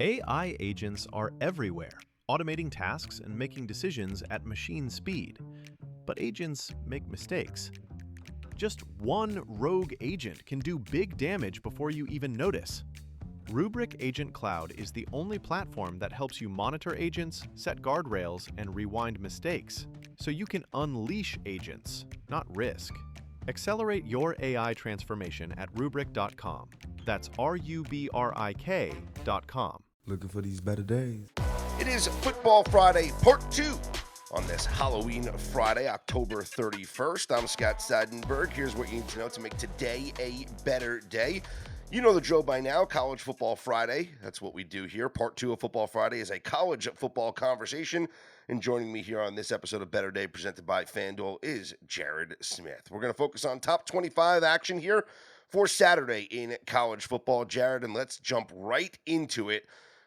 AI agents are everywhere, automating tasks and making decisions at machine speed. But agents make mistakes. Just one rogue agent can do big damage before you even notice. Rubrik Agent Cloud is the only platform that helps you monitor agents, set guardrails, and rewind mistakes, so you can unleash agents, not risk. Accelerate your AI transformation at Rubrik.com. That's RUBRIK.com. Looking for these better days. It is Football Friday, part 2 on this Halloween Friday, October 31st. I'm Scott Seidenberg. Here's what you need to know to make today a better day. You know the drill by now, College Football Friday. That's what we do here. Part 2 of Football Friday is a college football conversation. And joining me here on this episode of Better Day presented by FanDuel is Jared Smith. We're going to focus on top 25 action here for Saturday in college football, Jared, and let's jump right into it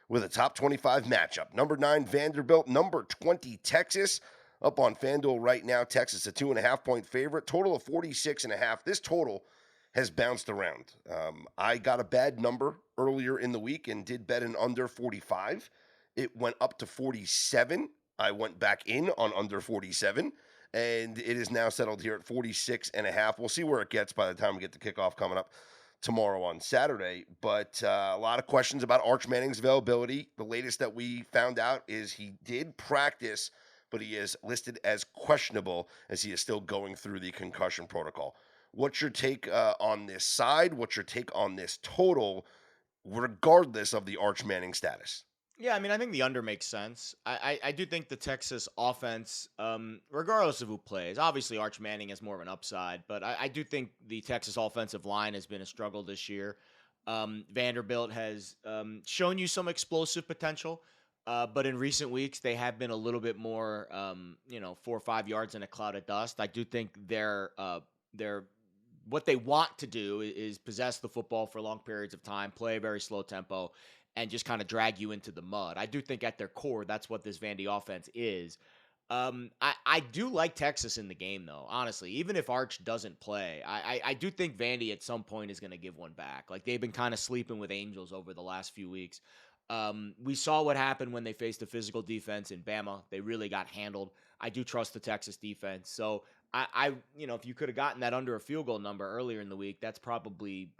with a top 25 matchup. Number 9, Vanderbilt. Number 20, Texas. Up on FanDuel right now, Texas a 2.5-point favorite. Total of 46.5. This total has bounced around. I got a bad number earlier in the week and did bet an under 45. It went up to 47. I went back in on under 47, and it is now settled here at 46.5. We'll see where it gets by the time we get the kickoff coming up tomorrow on Saturday, but a lot of questions about Arch Manning's availability. The latest that we found out is he did practice, but he is listed as questionable as he is still going through the concussion protocol. What's your take on this side? What's your take on this total, regardless of the Arch Manning status? Yeah, I mean, I think the under makes sense. I do think the Texas offense, regardless of who plays, obviously Arch Manning has more of an upside, but I do think the Texas offensive line has been a struggle this year. Vanderbilt has shown you some explosive potential, but in recent weeks they have been a little bit more, 4 or 5 yards in a cloud of dust. I do think they're what they want to do is possess the football for long periods of time, play a very slow tempo, and just kind of drag you into the mud. I do think at their core, that's what this Vandy offense is. I do like Texas in the game, though, honestly. Even if Arch doesn't play, I do think Vandy at some point is going to give one back. Like, they've been kind of sleeping with Angels over the last few weeks. We saw what happened when they faced a physical defense in Bama. They really got handled. I do trust the Texas defense. So, if you could have gotten that under a field goal number earlier in the week, that's probably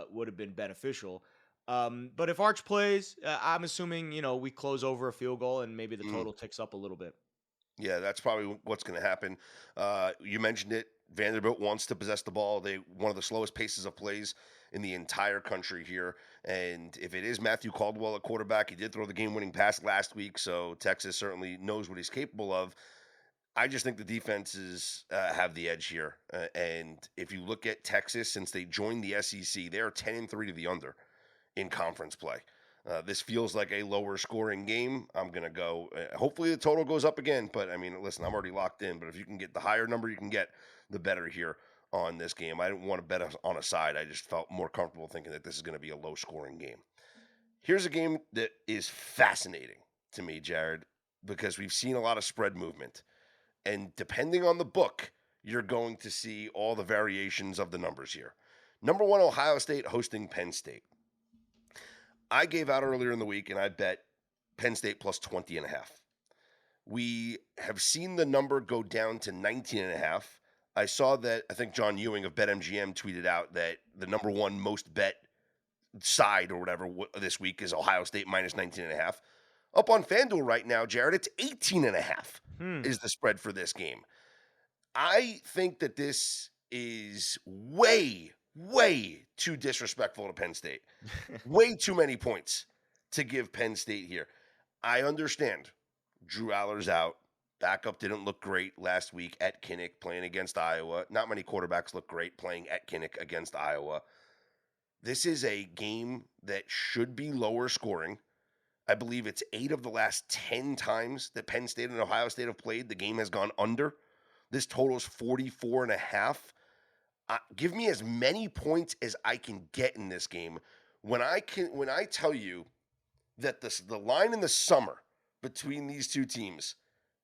would have been beneficial. But if Arch plays, I'm assuming, we close over a field goal and maybe the total ticks up a little bit. Yeah, that's probably what's going to happen. You mentioned it. Vanderbilt wants to possess the ball. They one of the slowest paces of plays in the entire country here. And if it is Matthew Caldwell at quarterback, he did throw the game-winning pass last week, so Texas certainly knows what he's capable of. I just think the defenses have the edge here. And if you look at Texas, since they joined the SEC, they are 10-3 to the under in conference play. This feels like a lower scoring game. I'm going to go. Hopefully the total goes up again. But, I mean, listen, I'm already locked in. But if you can get the higher number you can get, the better here on this game. I didn't want to bet on a side. I just felt more comfortable thinking that this is going to be a low scoring game. Here's a game that is fascinating to me, Jared, because we've seen a lot of spread movement. And depending on the book, you're going to see all the variations of the numbers here. Number 1, Ohio State hosting Penn State. I gave out earlier in the week, and I bet Penn State plus 20.5. We have seen the number go down to 19.5. I saw that, I think John Ewing of BetMGM tweeted out that the number 1 most bet side or whatever this week is Ohio State minus 19.5. Up on FanDuel right now, Jared, it's 18.5 is the spread for this game. I think that this is way too disrespectful to Penn State. Way too many points to give Penn State here. I understand Drew Aller's out. Backup didn't look great last week at Kinnick playing against Iowa. Not many quarterbacks look great playing at Kinnick against Iowa. This is a game that should be lower scoring. I believe it's 8 of the last 10 times that Penn State and Ohio State have played, the game has gone under. This total is 44.5. Give me as many points as I can get in this game. When I tell you that the line in the summer between these two teams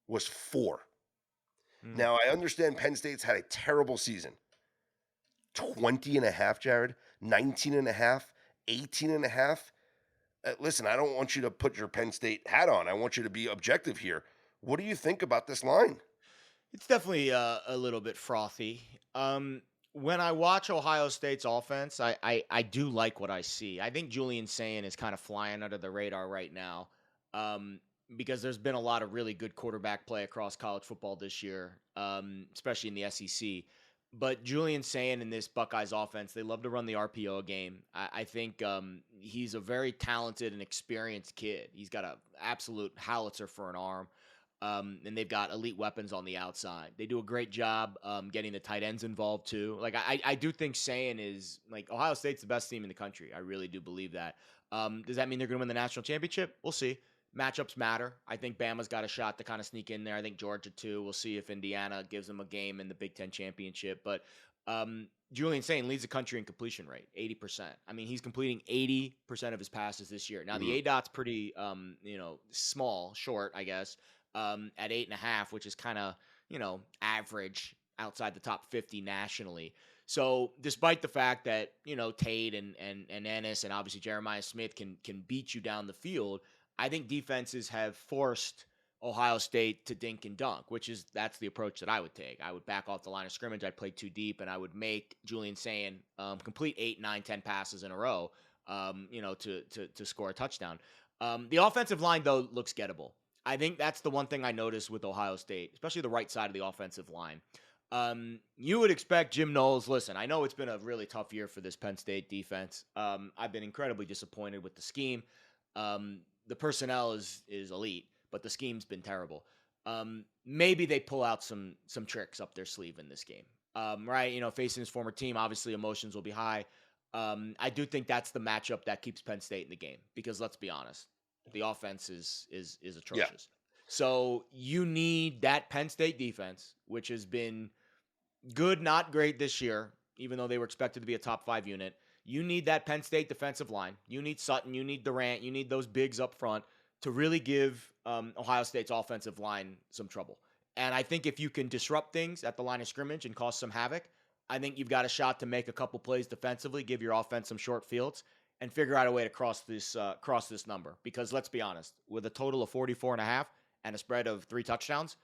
was 4. Now, I understand Penn State's had a terrible season. 20.5, Jared, 19.5, 18.5. listen, I don't want you to put your Penn State hat on. I want you to be objective here. What do you think about this line? It's definitely a little bit frothy. When I watch Ohio State's offense, I do like what I see. I think Julian Sayin is kind of flying under the radar right now, um, because there's been a lot of really good quarterback play across college football this year, especially in the SEC. But Julian Sayin in this Buckeyes offense, they love to run the RPO game. I think he's a very talented and experienced kid. He's got an absolute howitzer for an arm. And they've got elite weapons on the outside. They do a great job getting the tight ends involved too. Like I do think Sayin is like Ohio State's the best team in the country. I really do believe that. Does that mean they're going to win the national championship? We'll see. Matchups matter. I think Bama's got a shot to kind of sneak in there. I think Georgia too. We'll see if Indiana gives them a game in the Big Ten championship. But Julian Sayin leads the country in completion rate, 80%. I mean, he's completing 80% of his passes this year. Now the ADOT's pretty, small, short, I guess. At 8.5, which is kind of, average outside the top 50 nationally. So despite the fact that, Tate and Ennis and obviously Jeremiah Smith can beat you down the field, I think defenses have forced Ohio State to dink and dunk, that's the approach that I would take. I would back off the line of scrimmage. I'd play too deep, and I would make Julian Sayin complete 8, 9, 10 passes in a row, to score a touchdown. The offensive line, though, looks gettable. I think that's the one thing I noticed with Ohio State, especially the right side of the offensive line. You would expect Jim Knowles. Listen, I know it's been a really tough year for this Penn State defense. I've been incredibly disappointed with the scheme. The personnel is elite, but the scheme's been terrible. Maybe they pull out some tricks up their sleeve in this game. Right? Facing his former team, obviously emotions will be high. I do think that's the matchup that keeps Penn State in the game because let's be honest. The offense is atrocious. Yeah. So you need that Penn State defense, which has been good, not great this year, even though they were expected to be a top 5 unit. You need that Penn State defensive line. You need Sutton. You need Durant. You need those bigs up front to really give Ohio State's offensive line some trouble. And I think if you can disrupt things at the line of scrimmage and cause some havoc, I think you've got a shot to make a couple plays defensively, give your offense some short fields, and figure out a way to cross this number. Because let's be honest, with a total of 44.5 and a spread of 3 touchdowns,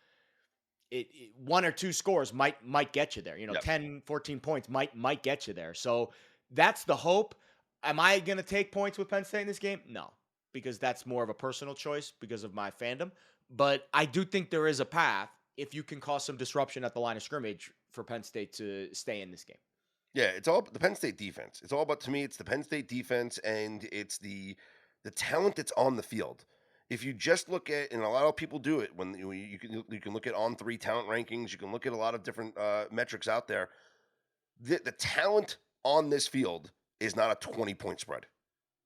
it 1 or 2 scores might get you there. 10, 14 points might get you there. So that's the hope. Am I going to take points with Penn State in this game? No, because that's more of a personal choice because of my fandom. But I do think there is a path if you can cause some disruption at the line of scrimmage for Penn State to stay in this game. Yeah, it's all the Penn State defense. It's all about, to me, it's the Penn State defense and it's the talent that's on the field. If you just look at, and a lot of people do it, when you can look at On3 talent rankings, you can look at a lot of different metrics out there. The talent on this field is not a 20-point spread.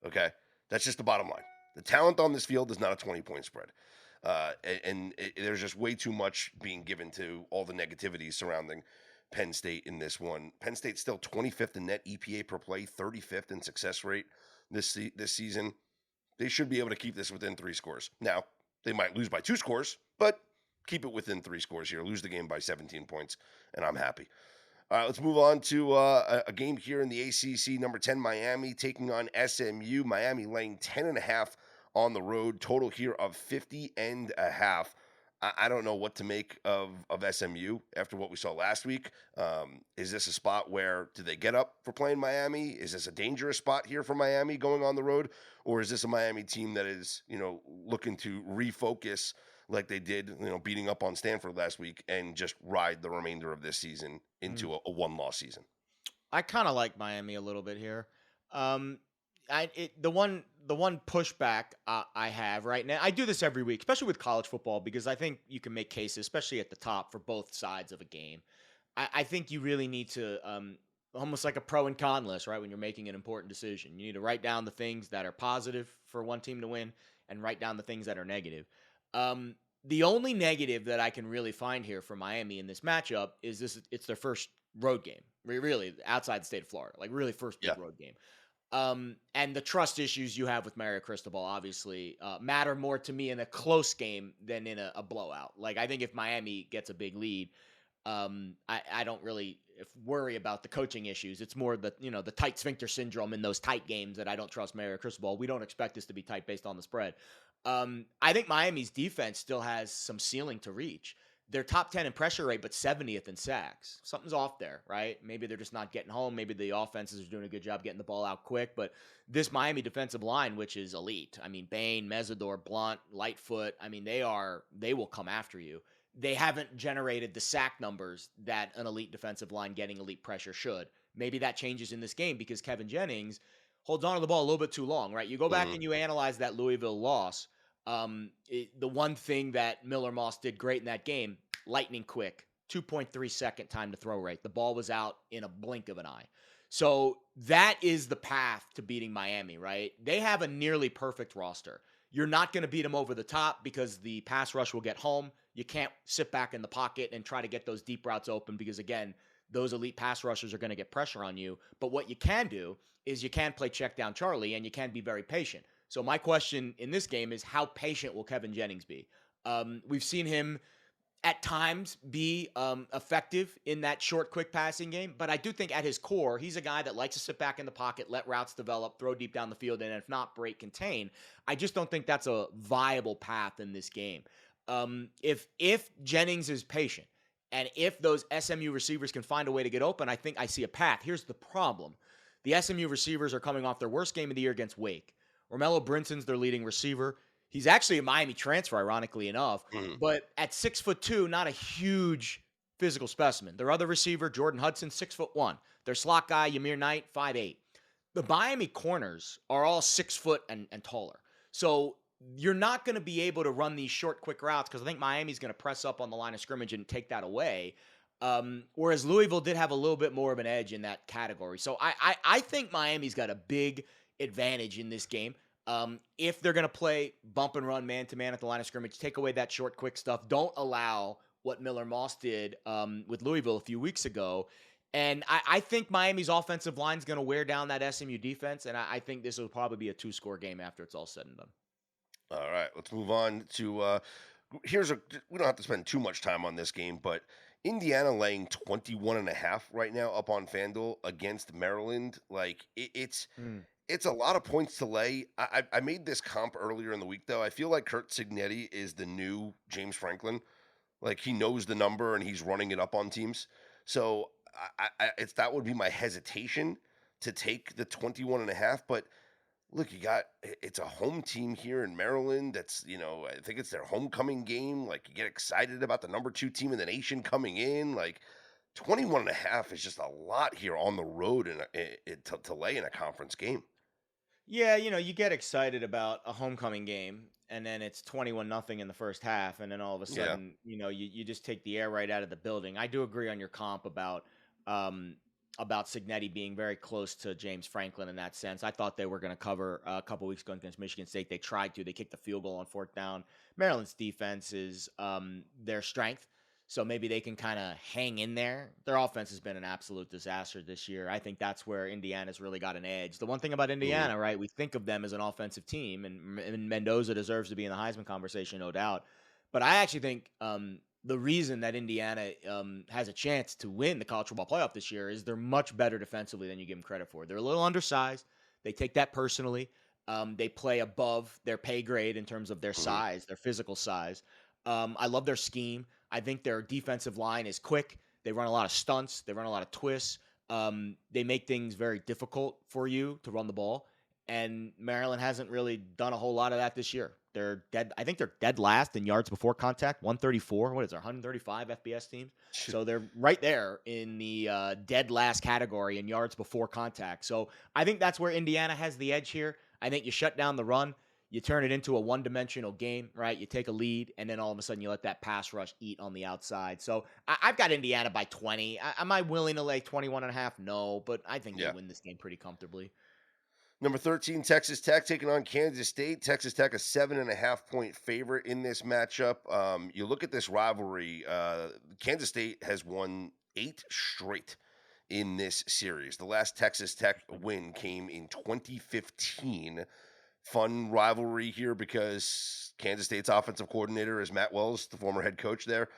Okay, that's just the bottom line. The talent on this field is not a 20-point spread, there's just way too much being given to all the negativity surrounding Penn State in this one. Penn State's still 25th in net EPA per play, 35th in success rate this season. They should be able to keep this within 3 scores. Now, they might lose by 2 scores, but keep it within 3 scores here. Lose the game by 17 points, and I'm happy. All right, let's move on to a game here in the ACC. Number 10, Miami taking on SMU. Miami laying 10.5 on the road. Total here of 50.5. I don't know what to make of SMU after what we saw last week. Is this a spot where do they get up for playing Miami? Is this a dangerous spot here for Miami going on the road? Or is this a Miami team that is, looking to refocus like they did, beating up on Stanford last week and just ride the remainder of this season into a one-loss season? I kind of like Miami a little bit here. The one pushback I have right now, I do this every week, especially with college football, because I think you can make cases, especially at the top, for both sides of a game. I think you really need to, almost like a pro and con list, right? When you're making an important decision, you need to write down the things that are positive for one team to win and write down the things that are negative. The only negative that I can really find here for Miami in this matchup is it's their first road game, really outside the state of Florida, like really first big road game. And the trust issues you have with Mario Cristobal obviously matter more to me in a close game than in a blowout. Like, I think if Miami gets a big lead, I don't really worry about the coaching issues. It's more the tight sphincter syndrome in those tight games that I don't trust Mario Cristobal. We don't expect this to be tight based on the spread. I think Miami's defense still has some ceiling to reach. They're top 10 in pressure rate, but 70th in sacks. Something's off there, right? Maybe they're just not getting home. Maybe the offenses are doing a good job getting the ball out quick. But this Miami defensive line, which is elite, I mean, Bain, Mesidor, Blunt, Lightfoot, I mean, they will come after you. They haven't generated the sack numbers that an elite defensive line getting elite pressure should. Maybe that changes in this game because Kevin Jennings holds on to the ball a little bit too long, right? You go back and you analyze that Louisville loss. The one thing that Miller Moss did great in that game, lightning quick, 2.3 second time to throw rate. The ball was out in a blink of an eye. So that is the path to beating Miami, right? They have a nearly perfect roster. You're not going to beat them over the top because the pass rush will get home. You can't sit back in the pocket and try to get those deep routes open because, again, those elite pass rushers are going to get pressure on you. But what you can do is you can play check down Charlie and you can be very patient. So my question in this game is, how patient will Kevin Jennings be? We've seen him at times be effective in that short, quick passing game. But I do think at his core, he's a guy that likes to sit back in the pocket, let routes develop, throw deep down the field, and if not, break, contain. I just don't think that's a viable path in this game. If Jennings is patient, and if those SMU receivers can find a way to get open, I think I see a path. Here's the problem. The SMU receivers are coming off their worst game of the year against Wake. Romello Brinson's their leading receiver. He's actually a Miami transfer, ironically enough, but at 6'2", not a huge physical specimen. Their other receiver, Jordan Hudson, 6'1". Their slot guy, Yamir Knight, 5'8". The Miami corners are all 6 foot and taller. So you're not going to be able to run these short, quick routes because I think Miami's going to press up on the line of scrimmage and take that away. Whereas Louisville did have a little bit more of an edge in that category. So I think Miami's got a big advantage in this game. If they're going to play bump and run man-to-man at the line of scrimmage, take away that short, quick stuff. Don't allow what Miller Moss did with Louisville a few weeks ago. And I think Miami's offensive line is going to wear down that SMU defense, and I think this will probably be a 2-score game after it's all said and done. All right, let's move on to we don't have to spend too much time on this game, but Indiana laying 21.5 right now up on FanDuel against Maryland. Like it's a lot of points to lay. I made this comp earlier in the week though. I feel like Curt Cignetti is the new James Franklin. Like he knows the number and he's running it up on teams. So that would be my hesitation to take the 21.5, but look, it's a home team here in Maryland. That's, I think it's their homecoming game. Like, you get excited about the number 2 team in the nation coming in. Like, 21.5 is just a lot here on the road to lay in a conference game. Yeah, you get excited about a homecoming game, and then it's 21-0 in the first half, and then all of a sudden, you just take the air right out of the building. I do agree on your comp about Cignetti being very close to James Franklin in that sense. I thought they were going to cover a couple weeks ago against Michigan State. They tried to. They kicked the field goal on 4th down. Maryland's defense is their strength, so maybe they can kind of hang in there. Their offense has been an absolute disaster this year. I think that's where Indiana's really got an edge. The one thing about Indiana, right, we think of them as an offensive team, and Mendoza deserves to be in the Heisman conversation, no doubt. But I actually think the reason that Indiana has a chance to win the college football playoff this year is they're much better defensively than you give them credit for. They're a little undersized. They take that personally. They play above their pay grade in terms of their size, their physical size. I love their scheme. I think their defensive line is quick. They run a lot of stunts. They run a lot of twists. They make things very difficult for you to run the ball. And Maryland hasn't really done a whole lot of that this year. They're dead. I think they're dead last in yards before contact, 134. What is there, 135 FBS teams? So they're right there in the dead last category in yards before contact. So I think that's where Indiana has the edge here. I think you shut down the run. You turn it into a one-dimensional game, right? You take a lead, and then all of a sudden you let that pass rush eat on the outside. So I've got Indiana by 20. Am I willing to lay 21.5? No, but I think they win this game pretty comfortably. Number 13, Texas Tech taking on Kansas State. Texas Tech a 7.5-point favorite in this matchup. You look at this rivalry. Kansas State has won 8 straight in this series. The last Texas Tech win came in 2015. Fun rivalry here because Kansas State's offensive coordinator is Matt Wells, the former head coach there.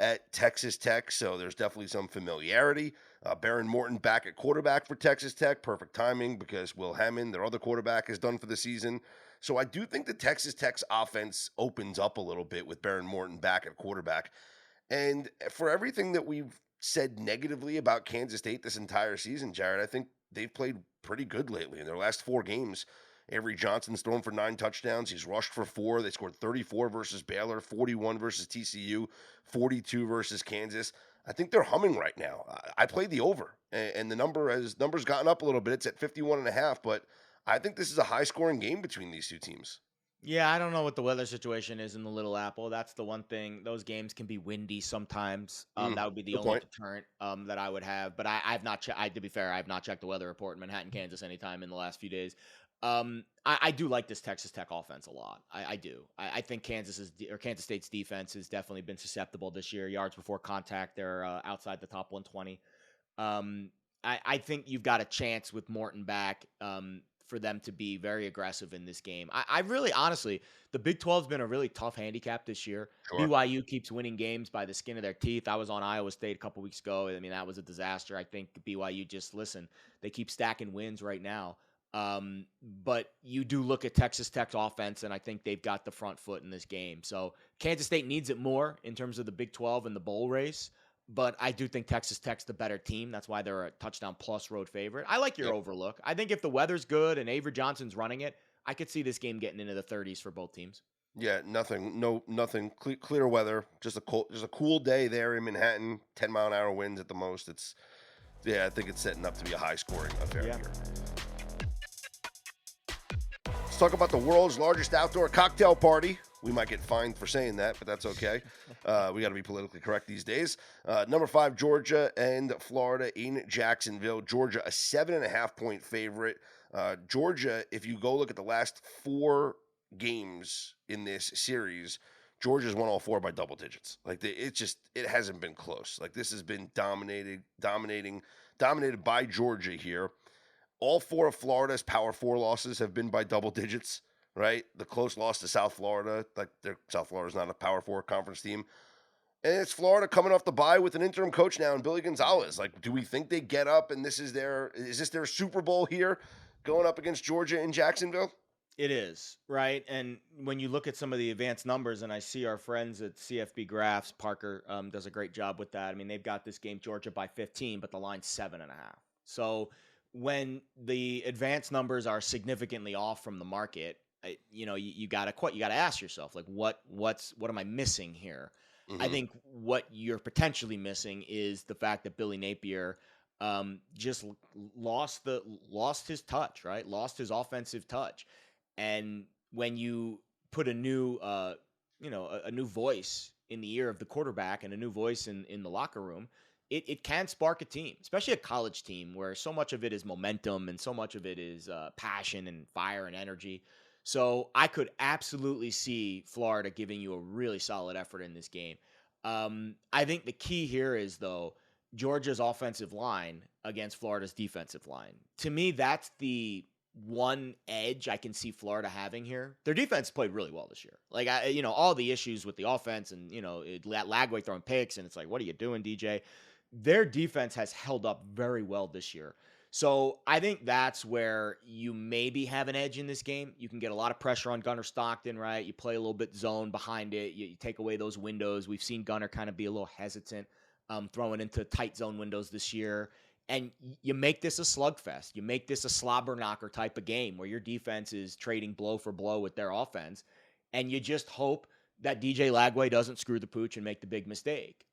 at Texas Tech, so there's definitely some familiarity. Baron Morton back at quarterback for Texas Tech. Perfect timing because Will Hammond, their other quarterback, is done for the season. So I do think the Texas Tech's offense opens up a little bit with Baron Morton back at quarterback. And for everything that we've said negatively about Kansas State this entire season, Jared, I think they've played pretty good lately. In their last 4 games, Avery Johnson's thrown for 9 touchdowns. He's rushed for 4. They scored 34 versus Baylor, 41 versus TCU, 42 versus Kansas. I think they're humming right now. I played the over, and the numbers gotten up a little bit. It's at 51.5, but I think this is a high-scoring game between these two teams. Yeah, I don't know what the weather situation is in the Little Apple. That's the one thing. Those games can be windy sometimes. That would be the Good only point. deterrent that I would have. But I've not. To be fair, I have not checked the weather report in Manhattan, Kansas, anytime in the last few days. I do like this Texas Tech offense a lot. I do. I think Kansas State's defense has definitely been susceptible this year. Yards before contact, they're outside the top 120. I think you've got a chance with Morton back. For them to be very aggressive in this game. I really, honestly, the Big 12's been a really tough handicap this year. Sure. BYU keeps winning games by the skin of their teeth. I was on Iowa State a couple weeks ago. I mean, that was a disaster. I think BYU they keep stacking wins right now. But you do look at Texas Tech's offense, and I think they've got the front foot in this game. So Kansas State needs it more in terms of the Big 12 and the bowl race. But I do think Texas Tech's the better team. That's why they're a touchdown plus road favorite. I like your overlook. I think if the weather's good and Avery Johnson's running it, I could see this game getting into the 30s for both teams. Yeah, nothing. Clear weather. Just a cool day there in Manhattan. 10-mile-an-hour winds at the most. I think it's setting up to be a high-scoring affair here. Let's talk about the world's largest outdoor cocktail party. We might get fined for saying that, but that's okay. We got to be politically correct these days. Number 5, Georgia and Florida in Jacksonville. Georgia, a 7.5-point favorite. Georgia, if you go look at the last 4 games in this series, Georgia's won all 4 by double digits. Like it hasn't been close. Like this has been dominated by Georgia here. All 4 of Florida's Power 4 losses have been by double digits. Right, the close loss to South Florida. South Florida's not a Power 4 conference team, and it's Florida coming off the bye with an interim coach now, and Billy Gonzalez. Like, do we think they get up and is this their Super Bowl here, going up against Georgia in Jacksonville? It is, right? And when you look at some of the advanced numbers, and I see our friends at CFB Graphs, Parker does a great job with that. I mean, they've got this game Georgia by 15, but the line's 7.5. So when the advanced numbers are significantly off from the market, you gotta ask yourself, like, what am I missing here? Mm-hmm. I think what you're potentially missing is the fact that Billy Napier just lost his touch, right? Lost his offensive touch. And when you put a new voice in the ear of the quarterback and a new voice in the locker room, it can spark a team, especially a college team where so much of it is momentum and so much of it is passion and fire and energy. So I could absolutely see Florida giving you a really solid effort in this game. I think the key here is, though, Georgia's offensive line against Florida's defensive line. To me, that's the one edge I can see Florida having here. Their defense played really well this year. Like, all the issues with the offense and, Lagway throwing picks, and it's like, what are you doing, DJ? Their defense has held up very well this year. So I think that's where you maybe have an edge in this game. You can get a lot of pressure on Gunnar Stockton, right? You play a little bit zone behind it. You take away those windows. We've seen Gunnar kind of be a little hesitant throwing into tight zone windows this year. And you make this a slugfest. You make this a slobber knocker type of game where your defense is trading blow for blow with their offense. And you just hope that DJ Lagway doesn't screw the pooch and make the big mistake.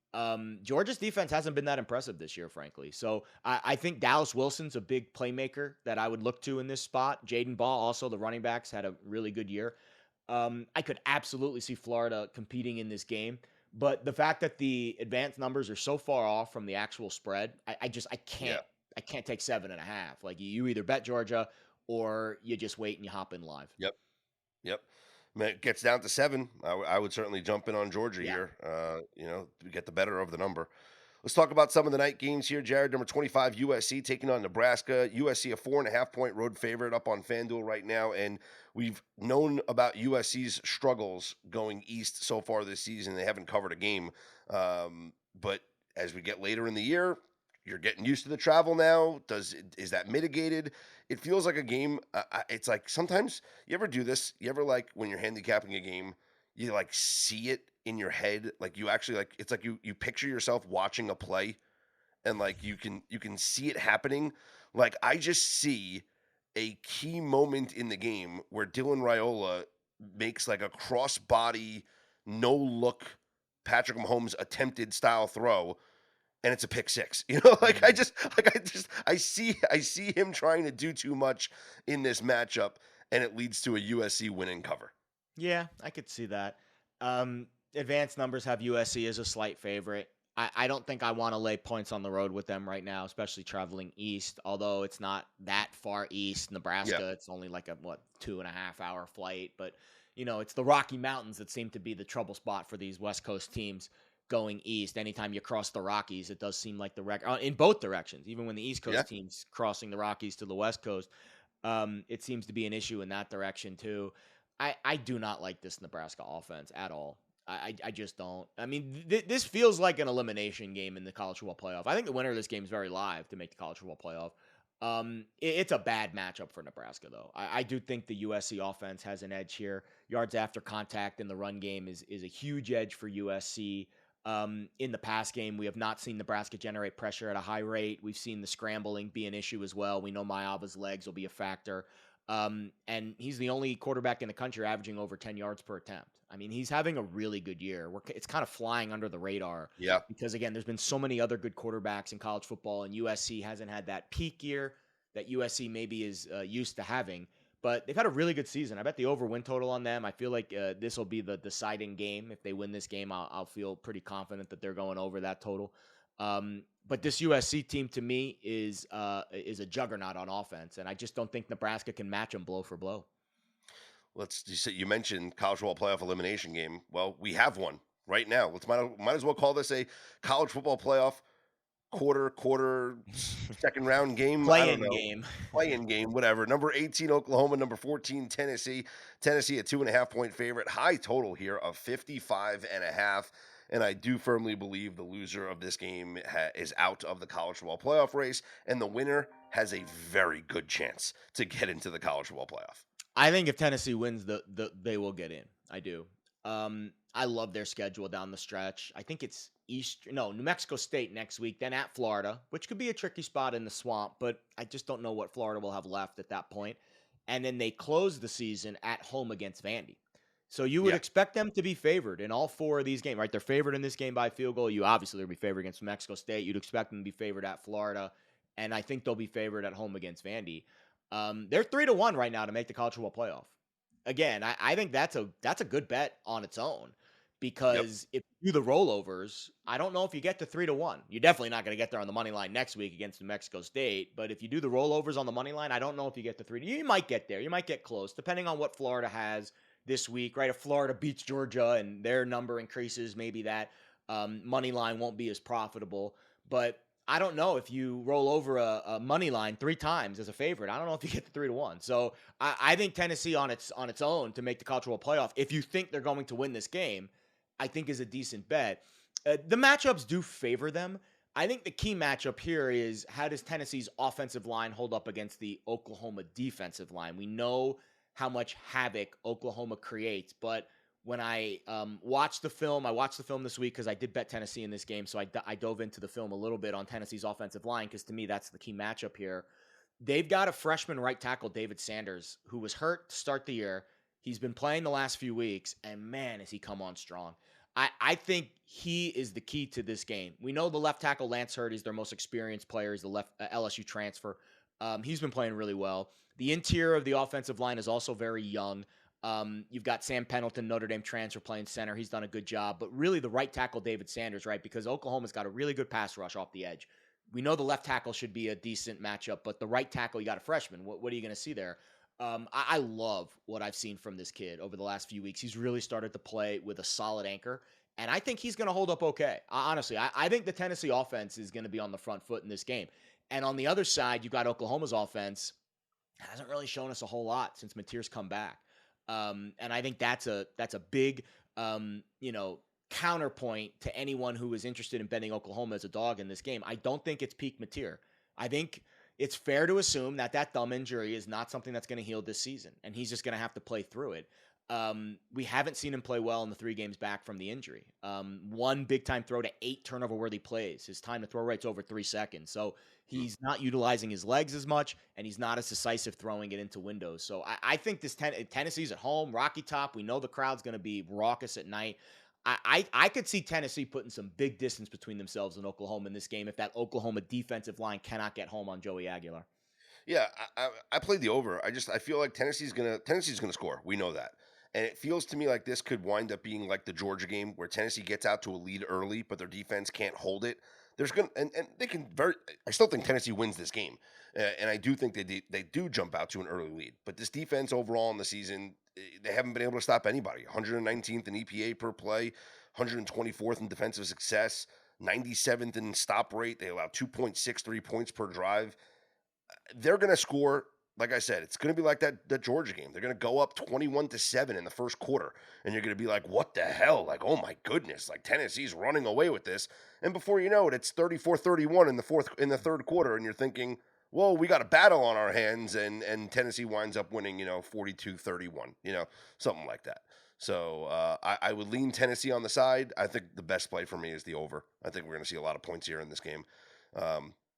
Georgia's defense hasn't been that impressive this year, frankly. So I think Dallas Wilson's a big playmaker that I would look to in this spot. Jaden Ball, also the running backs, had a really good year. I could absolutely see Florida competing in this game. But the fact that the advanced numbers are so far off from the actual spread, I can't take 7.5. Like, you either bet Georgia or you just wait and you hop in live. Yep. When it gets down to 7, I would certainly jump in on Georgia here. To get the better of the number. Let's talk about some of the night games here, Jared. Number 25, USC taking on Nebraska. USC, a 4.5-point road favorite up on FanDuel right now. And we've known about USC's struggles going east so far this season. They haven't covered a game. But as we get later in the year, you're getting used to the travel now. Is that mitigated? It feels like a game. It's like sometimes you ever do this? You ever like when you're handicapping a game, you like see it in your head, like you actually like it's like you picture yourself watching a play, and like you can see it happening. Like I just see a key moment in the game where Dylan Raiola makes like a crossbody, no look Patrick Mahomes attempted style throw, and it's a pick six. Like I see him trying to do too much in this matchup, and it leads to a USC win and cover. Yeah, I could see that. Advanced numbers have USC as a slight favorite. I don't think I want to lay points on the road with them right now, especially traveling east. Although it's not that far east, Nebraska. Yeah. It's only like a 2.5 hour flight. But it's the Rocky Mountains that seem to be the trouble spot for these West Coast teams going east. Anytime you cross the Rockies, it does seem like in both directions. Even when the East Coast teams crossing the Rockies to the West Coast, it seems to be an issue in that direction too. I do not like this Nebraska offense at all. I just don't. I mean, this feels like an elimination game in the college football playoff. I think the winner of this game is very live to make the college football playoff. It's a bad matchup for Nebraska, though. I do think the USC offense has an edge here. Yards after contact in the run game is a huge edge for USC. In the pass game, we have not seen Nebraska generate pressure at a high rate. We've seen the scrambling be an issue as well. We know Mayaba's legs will be a factor. And he's the only quarterback in the country averaging over 10 yards per attempt. I mean, he's having a really good year. It's kind of flying under the radar. Yeah. Because, again, there's been so many other good quarterbacks in college football, and USC hasn't had that peak year that USC maybe is used to having. But they've had a really good season. I bet the over win total on them. I feel like this will be the deciding game. If they win this game, I'll feel pretty confident that they're going over that total. But this USC team to me is a juggernaut on offense, and I just don't think Nebraska can match them blow for blow. You mentioned college football playoff elimination game. Well, we have one right now. Might as well call this a college football playoff quarter second round game. Play-in game, whatever. Number 18 Oklahoma, number 14 Tennessee. Tennessee a 2.5-point favorite. High total here of 55.5. And I do firmly believe the loser of this game is out of the college football playoff race, and the winner has a very good chance to get into the college football playoff. I think if Tennessee wins, they will get in. I do. I love their schedule down the stretch. I think it's New Mexico State next week, then at Florida, which could be a tricky spot in the swamp, but I just don't know what Florida will have left at that point. And then they close the season at home against Vandy. So you would expect them to be favored in all four of these games, right? They're favored in this game by field goal. You obviously will be favored against New Mexico State. You'd expect them to be favored at Florida, and I think they'll be favored at home against Vandy. They're 3-1 right now to make the college football playoff. Again, I think that's a good bet on its own, because if you do the rollovers, I don't know if you get to 3-1. You're definitely not going to get there on the money line next week against New Mexico State. But if you do the rollovers on the money line, I don't know if you get to 3. You might get there. You might get close, depending on what Florida has this week, right? If Florida beats Georgia and their number increases, maybe that money line won't be as profitable. But I don't know if you roll over a money line 3 times as a favorite. I don't know if you get to 3-1. So I think Tennessee on its own to make the college football playoff, if you think they're going to win this game, I think is a decent bet. The matchups do favor them. I think the key matchup here is, how does Tennessee's offensive line hold up against the Oklahoma defensive line? We know how much havoc Oklahoma creates, but when I watched the film this week because I did bet Tennessee in this game, so I dove into the film a little bit on Tennessee's offensive line, because to me that's the key matchup here. They've got a freshman right tackle, David Sanders, who was hurt to start the year. He's been playing the last few weeks, and man, has he come on strong. I think he is the key to this game. We know the left tackle, Lance Hurd, is their most experienced player. He's the left LSU transfer. He's been playing really well. The interior of the offensive line is also very young. You've got Sam Pendleton, Notre Dame transfer, playing center. He's done a good job. But really the right tackle, David Sanders, right? Because Oklahoma's got a really good pass rush off the edge. We know the left tackle should be a decent matchup, but the right tackle, you got a freshman. What are you going to see there? I love what I've seen from this kid over the last few weeks. He's really started to play with a solid anchor. And I think he's going to hold up okay. Honestly, I think the Tennessee offense is going to be on the front foot in this game. And on the other side, you got Oklahoma's offense hasn't really shown us a whole lot since Mateer's come back. And I think that's a big, counterpoint to anyone who is interested in betting Oklahoma as a dog in this game. I don't think it's peak Mateer. I think it's fair to assume that thumb injury is not something that's going to heal this season, and he's just going to have to play through it. We haven't seen him play well in the 3 games back from the injury. 1 big time throw to 8 turnover worthy plays. His time to throw rate's over 3 seconds. So he's not utilizing his legs as much, and he's not as decisive throwing it into windows. So I think this Tennessee's at home, Rocky Top. We know the crowd's going to be raucous at night. I could see Tennessee putting some big distance between themselves and Oklahoma in this game if that Oklahoma defensive line cannot get home on Joey Aguilar. Yeah, I played the over. I feel like Tennessee's gonna score. We know that. And it feels to me like this could wind up being like the Georgia game where Tennessee gets out to a lead early, but their defense can't hold it. There's gonna and they can I still think Tennessee wins this game, and I do think they do jump out to an early lead. But this defense overall in the season, they haven't been able to stop anybody. 119th in EPA per play, 124th in defensive success, 97th in stop rate. They allow 2.63 points per drive. They're going to score. Like I said, it's going to be like that Georgia game. They're going to go up 21-7 in the first quarter, and you're going to be like, what the hell? Like, oh my goodness, like Tennessee's running away with this. And before you know it, it's 34-31 in the third quarter, and you're thinking, whoa, we got a battle on our hands, and Tennessee winds up winning, 42-31, something like that. So I would lean Tennessee on the side. I think the best play for me is the over. I think we're going to see a lot of points here in this game,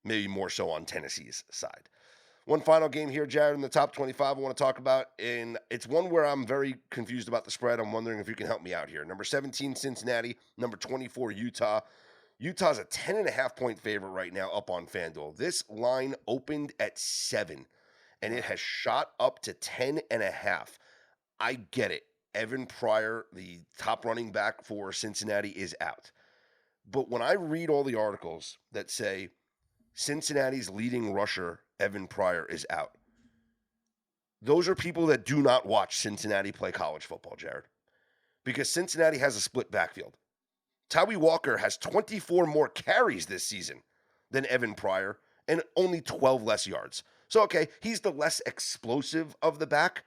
maybe more so on Tennessee's side. One final game here, Jared, in the top 25 I want to talk about, and it's one where I'm very confused about the spread. I'm wondering if you can help me out here. Number 17, Cincinnati. Number 24, Utah. Utah's a 10.5-point favorite right now up on FanDuel. This line opened at 7, and it has shot up to 10.5. I get it. Evan Pryor, the top running back for Cincinnati, is out. But when I read all the articles that say Cincinnati's leading rusher, Evan Pryor, is out, those are people that do not watch Cincinnati play college football, Jared, because Cincinnati has a split backfield. Tyree Walker has 24 more carries this season than Evan Pryor and only 12 less yards. So, okay, he's the less explosive of the back,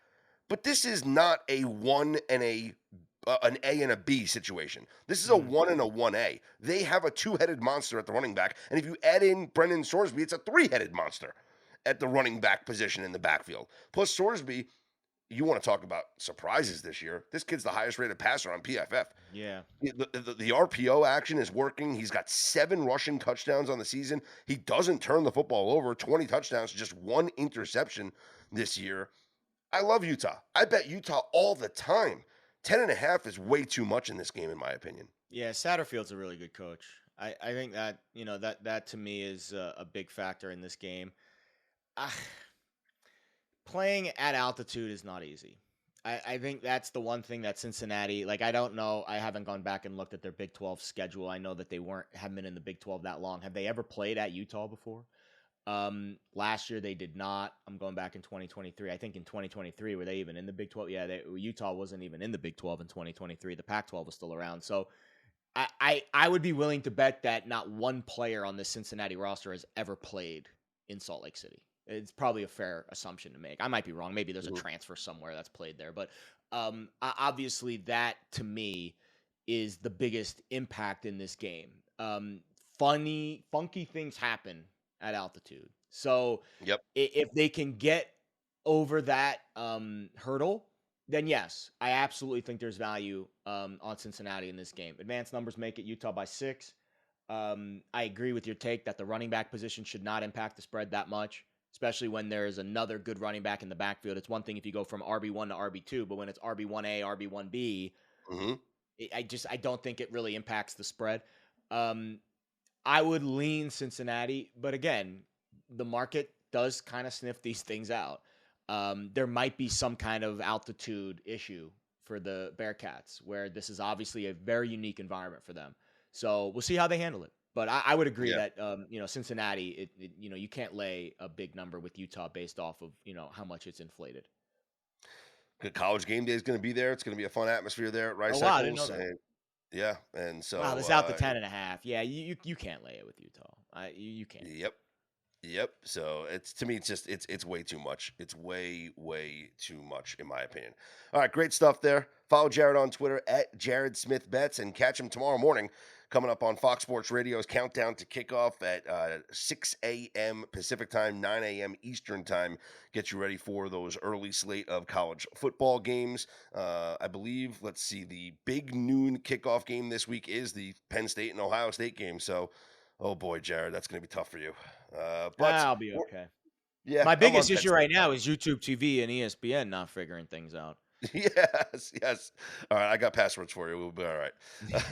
but this is not a 1 and an A and a B situation. This is a 1 and a 1A. They have a 2-headed monster at the running back, and if you add in Brendan Sorsby, it's a 3-headed monster at the running back position in the backfield. Plus, Sorsby, you want to talk about surprises this year. This kid's the highest rated passer on PFF. Yeah. The RPO action is working. He's got 7 rushing touchdowns on the season. He doesn't turn the football over. 20 touchdowns, just 1 interception this year. I love Utah. I bet Utah all the time. 10.5 is way too much in this game, in my opinion. Yeah, Satterfield's a really good coach. I think that, that to me is a big factor in this game. Playing at altitude is not easy. I think that's the one thing that Cincinnati, I don't know. I haven't gone back and looked at their Big 12 schedule. I know that they haven't been in the Big 12 that long. Have they ever played at Utah before? Last year they did not. I'm going back in 2023. I think in 2023, were they even in the Big 12? Yeah, Utah wasn't even in the Big 12 in 2023. The Pac-12 was still around. So I would be willing to bet that not one player on this Cincinnati roster has ever played in Salt Lake City. It's probably a fair assumption to make. I might be wrong. Maybe there's a transfer somewhere that's played there. But obviously that, to me, is the biggest impact in this game. Funky things happen at altitude. So if they can get over that hurdle, then yes, I absolutely think there's value on Cincinnati in this game. Advanced numbers make it Utah by 6. I agree with your take that the running back position should not impact the spread that much, especially when there's another good running back in the backfield. It's one thing if you go from RB1 to RB2, but when it's RB1A, RB1B, I don't think it really impacts the spread. I would lean Cincinnati, but again, the market does kind of sniff these things out. There might be some kind of altitude issue for the Bearcats, where this is obviously a very unique environment for them. So we'll see how they handle it. But I would agree that Cincinnati, you can't lay a big number with Utah based off of how much it's inflated. Good college game day is going to be there. It's going to be a fun atmosphere there at Rice I didn't Eccles. know that. Yeah, and so Wow, this out to 10.5. Yeah, you can't lay it with Utah. You can't. Yep. Yep. So it's to me, it's way too much. It's way too much in my opinion. All right, great stuff there. Follow Jared on Twitter at Jared Smith Bets and catch him tomorrow morning coming up on Fox Sports Radio's Countdown to Kickoff at 6 a.m. Pacific time, 9 a.m. Eastern time. Get you ready for those early slate of college football games. I believe, let's see, the big noon kickoff game this week is the Penn State and Ohio State game. So, oh boy, Jared, that's going to be tough for you. But I'll be okay. Yeah, My I'm on biggest Penn issue State. right now is YouTube TV and ESPN not figuring things out. Yes. All right, I got passwords for you. We'll be all right.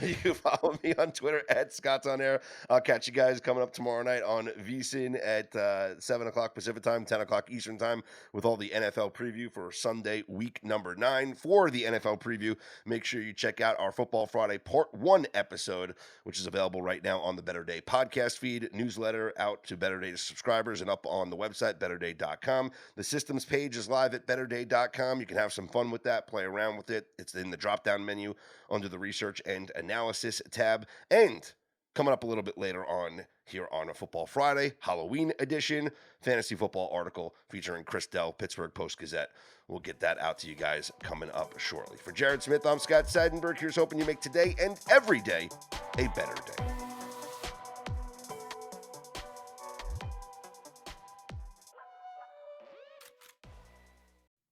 You follow me on Twitter at Scott's on Air. I'll catch you guys coming up tomorrow night on VSiN at 7 o'clock Pacific time, 10 o'clock Eastern time with all the NFL preview for Sunday, week number 9. For the NFL preview, make sure you check out our Football Friday Part 1 episode, which is available right now on the Better Day podcast feed, newsletter out to Better Day subscribers and up on the website, betterday.com. The systems page is live at betterday.com. You can have some fun with that, play around with it. It's in the drop-down menu under the research and analysis tab. And coming up a little bit later on here on a Football Friday, Halloween edition, fantasy football article featuring Chris Dell, Pittsburgh Post-Gazette. We'll get that out to you guys coming up shortly. For Jared Smith, I'm Scott Seidenberg. Here's hoping you make today and every day a better day.